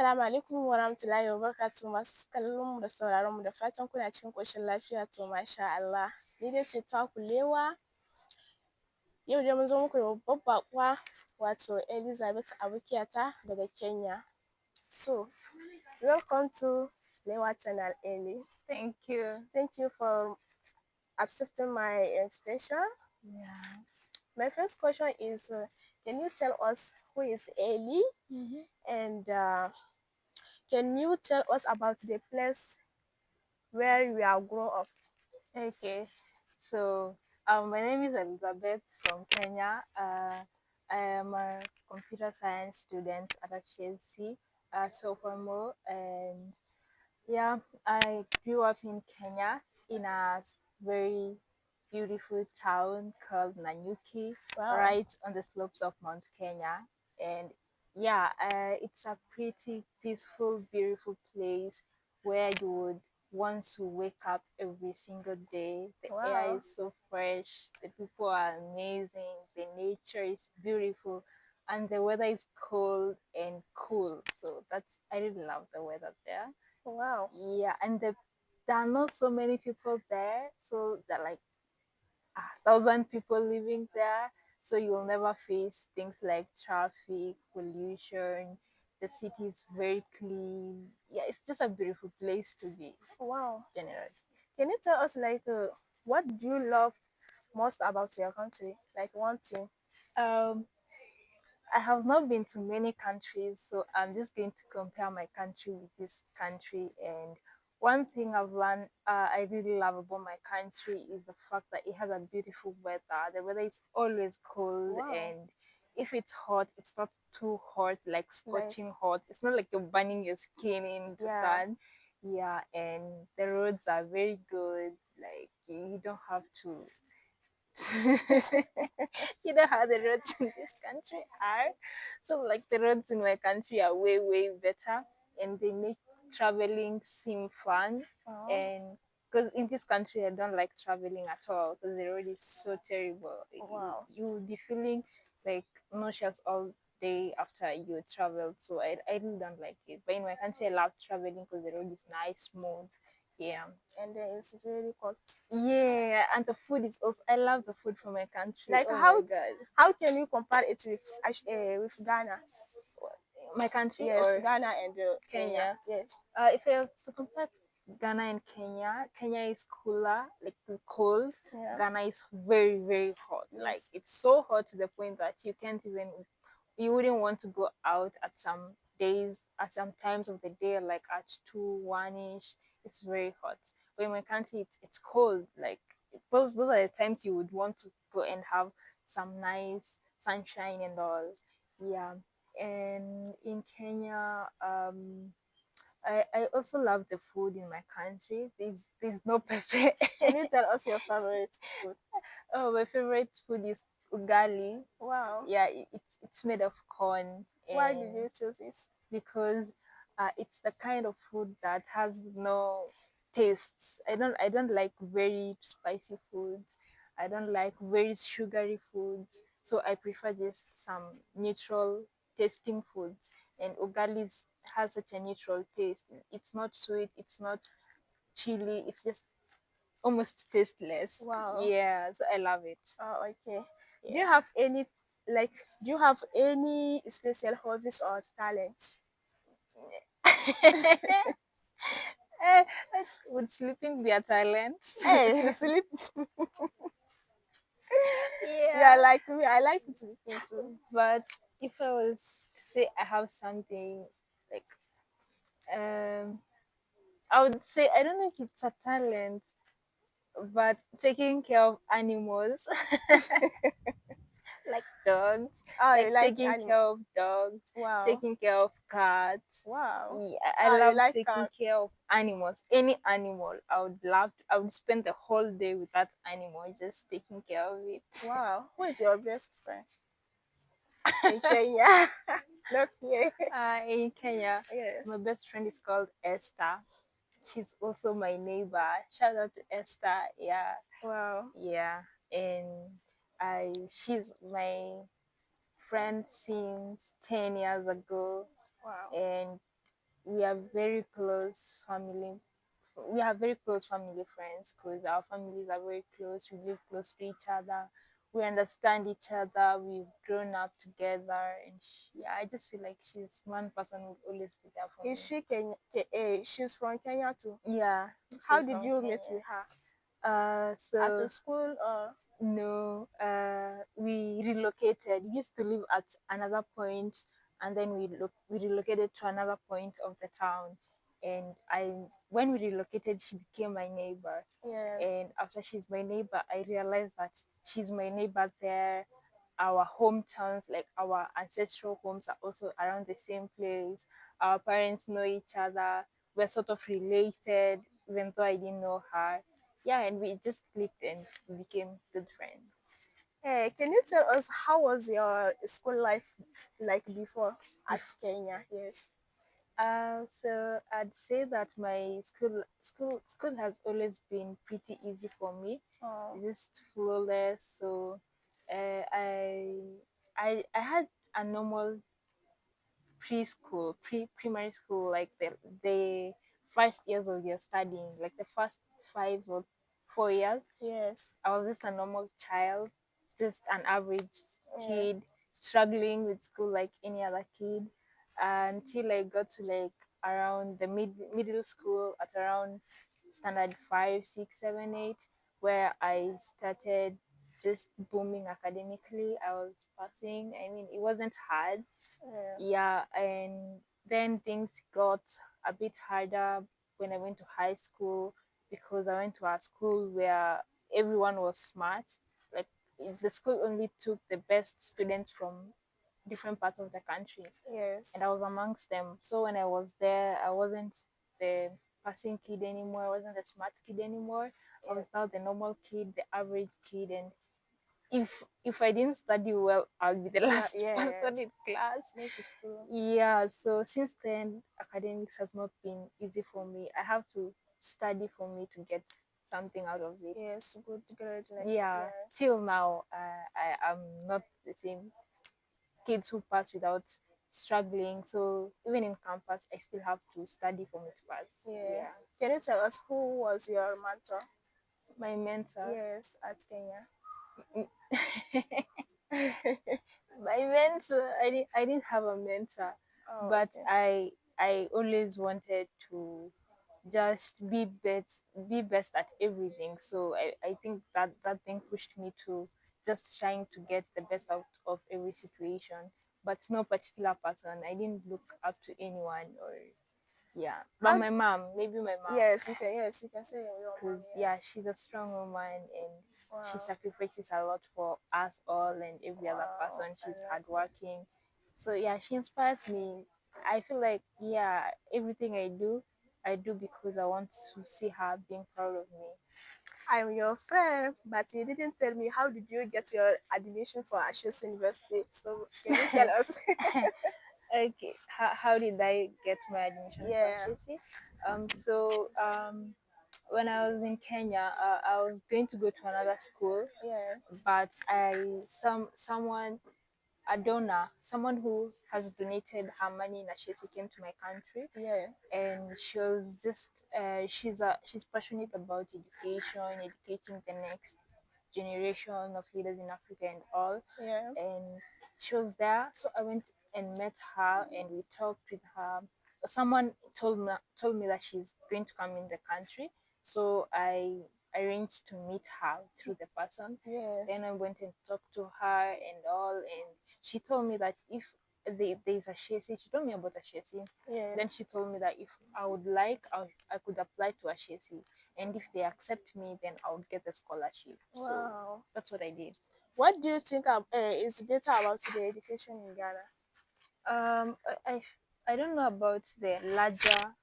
Assalamu alaikum wa rahmatullahi wa barakatuh masu kallon mu da sauraron mu da fatan kuna cikin koshin lafiya to masha Allah. Ni dai ce taku Lewa. Yau dai mun zo muku da babbar baƙuwa wato Elizabeth abokiyata daga Kenya. So, welcome to Lewa channel, Eli. Thank you. Thank you for accepting my invitation. Yeah. My first question is, can you tell us who is Eli? And can you tell us about the place where you are grown up? Okay. So, my name is Elizabeth from Kenya. I am a computer science student at HSC, sophomore, and yeah, I grew up in Kenya in a very beautiful town called Nanyuki, Wow. right on the slopes of Mount Kenya. And yeah, it's a pretty peaceful, beautiful place where you would want to wake up every single day. The air Wow. is so fresh, the people are amazing, the nature is beautiful, and the weather is cold and cool. So I really love the weather there. Wow. Yeah, and there are not so many people there, so there are like 1,000 people living there. So you'll never face things like traffic, pollution. The city is very clean. Yeah, it's just a beautiful place to be. Wow. Generally, Can you tell us what do you love most about your country? Like one thing. um, I have not been to many countries, so I'm just going to compare my country with this country. And one thing I really love about my country is the fact that it has a beautiful weather. The weather is always cold, Wow. and if it's hot, it's not too hot, like Like scorching hot. It's not like you're burning your skin in the yeah. sun. Yeah, and the roads are very good. Like you don't have to you know how the roads in this country are. So like the roads in my country are way way better, and they make traveling seem fun. Oh. And because in this country I don't like traveling at all because the road is so terrible. Wow. You will be feeling like nauseous all day after you travel. So I really don't like it. But in my country I love traveling because the road is nice, smooth. Yeah. And then it's very cold. Yeah, and the food is also. I love the food from my country. Like Oh my how god, how can you compare it with Ghana? my country Yes, or Ghana and Kenya. Kenya. Yes. If I was to compare Ghana and Kenya, Kenya is cooler, like the cold. Yeah. Ghana is very very hot. Like Yes. it's so hot to the point that you wouldn't want to go out at some days, at some times of the day, like at 2, 1 ish. It's very hot. But in my country, it's cold. Like those are the times you would want to go and have some nice sunshine and all. Yeah. And in Kenya, I also love the food in my country. There's no perfect. Can you tell us your favorite food? Oh, my favorite food is ugali. Wow. Yeah, it's made of corn, Why did and you choose it? because it's the kind of food that has no tastes. I don't like very spicy foods. I don't like very sugary foods. So I prefer just some neutral tasting foods. And has such a neutral taste. It's not sweet. It's not chili. It's just almost tasteless. Wow. Yeah, so I love it. Oh, okay. Do you Yeah. have any do you have any special hobbies or talents? Eh, would sleeping be a talent? Hey, sleep. Yeah, Yeah. like me. I like sleeping too. But if I was to say I have something like um I would say I don't know if it's a talent, but taking care of animals like dogs, Oh, like you like taking animal. care of dogs, Wow. taking care of cats. Wow. Yeah, I Oh, you love like taking care of animals. Any animal, I would spend the whole day with that animal, just taking care of it. wow. Who is your best friend in Kenya? Not here. In Kenya, Yes. my best friend is called Esther. She's also my neighbor. Shout out to Esther. Yeah, Wow. yeah, and she's my friend since 10 years ago, Wow. and we are very close family. We have very close family friends because our families are very close. We live close to each other. We understand each other. We've grown up together, and yeah, I just feel like she's one person who will always be there for Is me. she she's from Kenya too? Yeah, How she's did from you meet Kenya. with her? At a So school or? no, we relocated. We used to live at another point, and then we relocated to another point of the town. And when we relocated, she became my neighbor. Yeah. And after she's my neighbor, I realized that she's my neighbor there. Our hometowns, like our ancestral homes, are also around the same place. Our parents know each other. We're sort of related, even though I didn't know her. Yeah, and we just clicked and we became good friends. Hey, can you tell us how was your school life like before at Kenya? Yes. So I'd say that my school has always been pretty easy for me, Oh, just flawless. So I had a normal preschool, primary school, like the first years of your studying, like the first 5 or 4 years. yes. I was just a normal child, just an average Yeah. kid, struggling with school like any other kid, until I got to like around the middle school at around standard 5, 6, 7, 8, where I started just booming academically. I was passing. I mean, it wasn't hard, Yeah. yeah, and then things got a bit harder when I went to high school because I went to a school where everyone was smart. Like the school only took the best students from different parts of the country, Yes. and I was amongst them. So when I was there, I wasn't the passing kid anymore. I wasn't the smart kid anymore. I Yeah. was now the normal kid, the average kid, and if I didn't study well, I'll be the last person Yes. in class. This is true. Yeah, so since then, academics has not been easy for me. I have to study for me to get something out of it. Yes. Good grade. Like Yeah, yes. till now, I am not the same kids who pass without struggling. So even in campus, I still have to study for me to pass. Yeah. Yeah, Can you tell us who was your mentor? my mentor. Yes, at Kenya. My mentor, I didn't have a mentor, Oh, but okay. I always wanted to just be best at everything. So I think that thing pushed me to just trying to get the best out of every situation, but no particular person. I didn't look up to anyone, or yeah, but How? my mom, maybe my mom, Yes, you can. Yes, you can say your mom. because yeah, Yes. she's a strong woman and she Wow. sacrifices a lot for us all and every other Wow. person. I She's love that. hardworking, so yeah, she inspires me. I feel like yeah, everything I do because I want to see her being proud of me. I'm your friend, but you didn't tell me how did you get your admission for Ashus University. So can you tell us? Okay, how did I get my admission for Yeah. HSC? When I was in Kenya, I was going to go to another school, Yeah. but someone, a donor, someone who has donated her money in Ashesi, came to my country, Yeah. and she was just she's passionate about education, educating the next generation of leaders in Africa and all. Yeah. And she was there, so I went and met her and we talked with her. Someone told me that she's going to come in the country, so I arranged to meet her through the person. Yes. Then I went and talked to her and all, and she told me that if there's a Shesi, she told me about a Shesi. Yeah. Then she told me that if I would like, I could apply to a Shesi, and if they accept me, then I would get a scholarship. So Wow. that's what I did. What do you think is better about the education in Ghana? Um, I, I, I don't know about the larger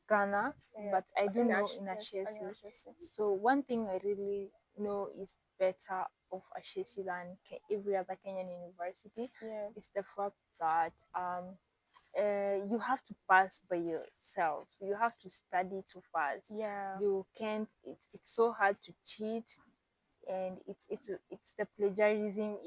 Ghana, Yeah. but I do In know Ash, in yes, in Ashesi. Ashesi. So one thing I really know is better of Ashesi than every other Kenyan university Yeah. is the fact that you have to pass by yourself. You have to study to pass. Yeah. You can't. It's so hard to cheat. and it's the plagiarism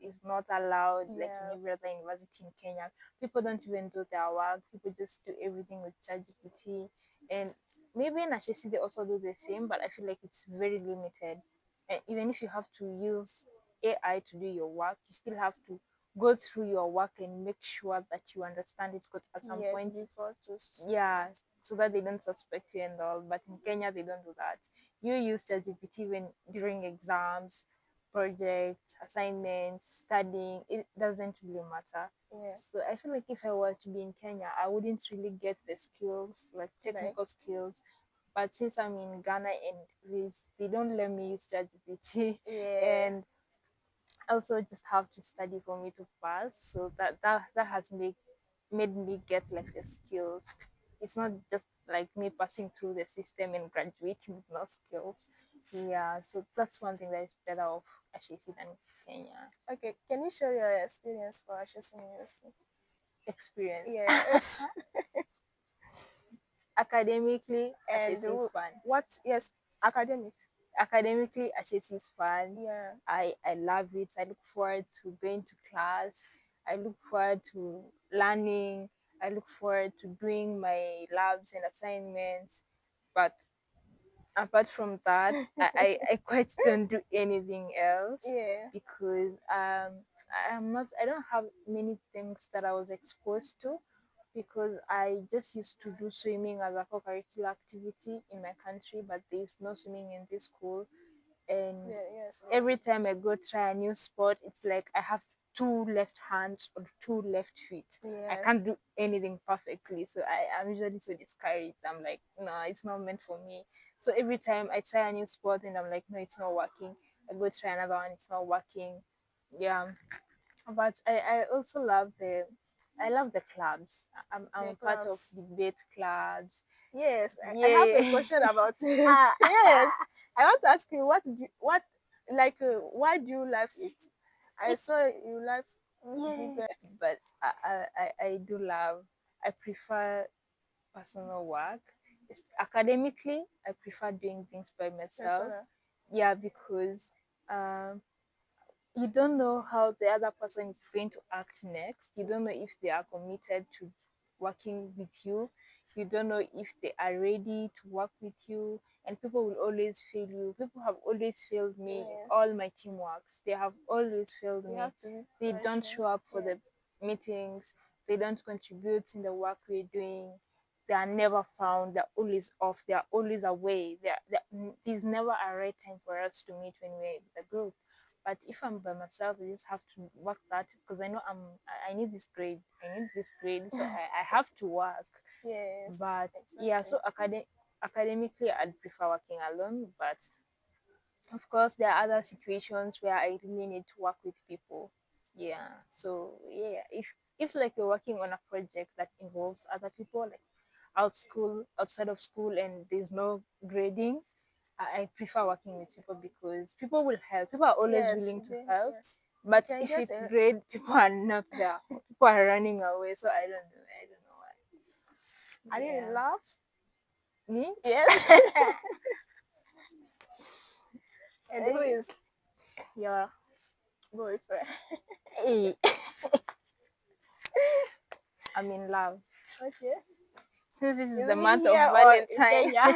is not allowed like in Yeah. every other university in Kenya. People don't even do their work. People just do everything with ChatGPT, and maybe in HSC they also do the same, but I feel like it's very limited. And even if you have to use AI to do your work, you still have to go through your work and make sure that you understand it. Because at some Yes, point, before to yeah, so that they don't suspect you and all. But in Kenya, they don't do that. You use ChatGPT when during exams, projects, assignments, studying. It doesn't really matter. yeah, So I feel like if I were to be in Kenya, I wouldn't really get the skills, like like technical skills. But since I'm in Ghana and they don't let me use ChatGPT, yeah. and also just have to study for me to pass. So that has made me get like the skills. It's not just like me passing through the system and graduating with no skills. Yeah, so that's one thing that is better of HAC than Kenya. Okay, can you share your experience for Ashes University? Experience. Yes. Academically, And HAC is fun. what? Yes, academic. Academically, HAC is fun. Yeah. I love it. I look forward to going to class. I look forward to learning. I look forward to doing my labs and assignments. But apart from that, I quite don't do anything else Yeah. because I don't have many things that I was exposed to because I just used to do swimming as a co-curricular activity in my country, but there is no swimming in this school. And Yeah. Yes. every Yes. time I go try a new sport, it's like I have two left hands or two left feet. I Yeah. can't do anything perfectly. So I'm usually so discouraged. I'm like, no, it's not meant for me. So every time I try a new sport and I'm like, no, it's not working. I go try another one, it's not working. Yeah. But I also love I love the clubs. I'm The a part of clubs. debate clubs. Yes, I have a Yeah. question about this. Ah. Yes, I want to ask you what like why do you love it? I saw you love Yeah, the but I do love. I prefer personal work. Academically, I prefer doing things by myself. persona. Yeah, because um, you don't know how the other person is going to act next. You don't know if they are committed to working with you. You don't know if they are ready to work with you. And people will always fail you. People have always failed me in Yes, all my teamworks. They have always failed you me. have to be They don't patient. show up for Yeah, the meetings. They don't contribute in the work we're doing. They are never found. They're always off. They are always away. There's never a right time for us to meet when we're with the group. But if I'm by myself, I just have to work that because I know I need this grade. I need this grade, so I have to work. yes, But yeah, exactly. so academically, I'd prefer working alone. But of course, there are other situations where I really need to work with people. Yeah. So yeah, if like you're working on a project that involves other people, like outside of school, and there's no grading, I prefer working with people because people will help. People are always Yes, willing to help. yes. You But can if get it's a grade, people are not there. People are running away. So I don't know. I don't know I why. didn't Yeah. laugh. Me? Yes, and who Eh, is yeah. boyfriend? Hey, I'm in love. Okay, Since this is is the he month of here or in Valentine, Kenya?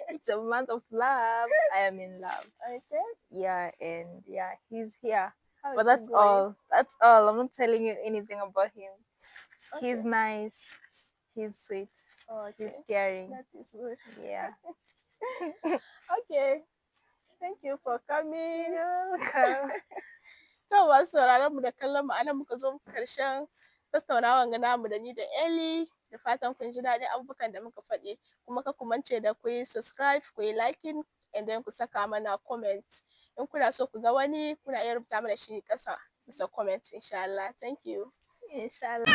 it's a month of love. I am in love. Okay, Yeah, and yeah, he's here. how But is it that's going? all. That's all. I'm not telling you anything about him. He's Okay, nice. He's sweet. He's okay, caring. that is good. Yeah. Okay, thank you for coming. You're welcome. To masu sauraron mu da kallon mu anan muka zo muku karshen tattaunawan ga namu da ni da Eli. Da fatan kun ji daɗin abubuwan da muka faɗi kuma ka kumance da ku yi subscribe, ku yi liking, and then ku saka mana comment. In kuna so ku ga wani kuna iya rubuta mana shi ƙasa bisa comment insha Allah. Thank you. Inshallah.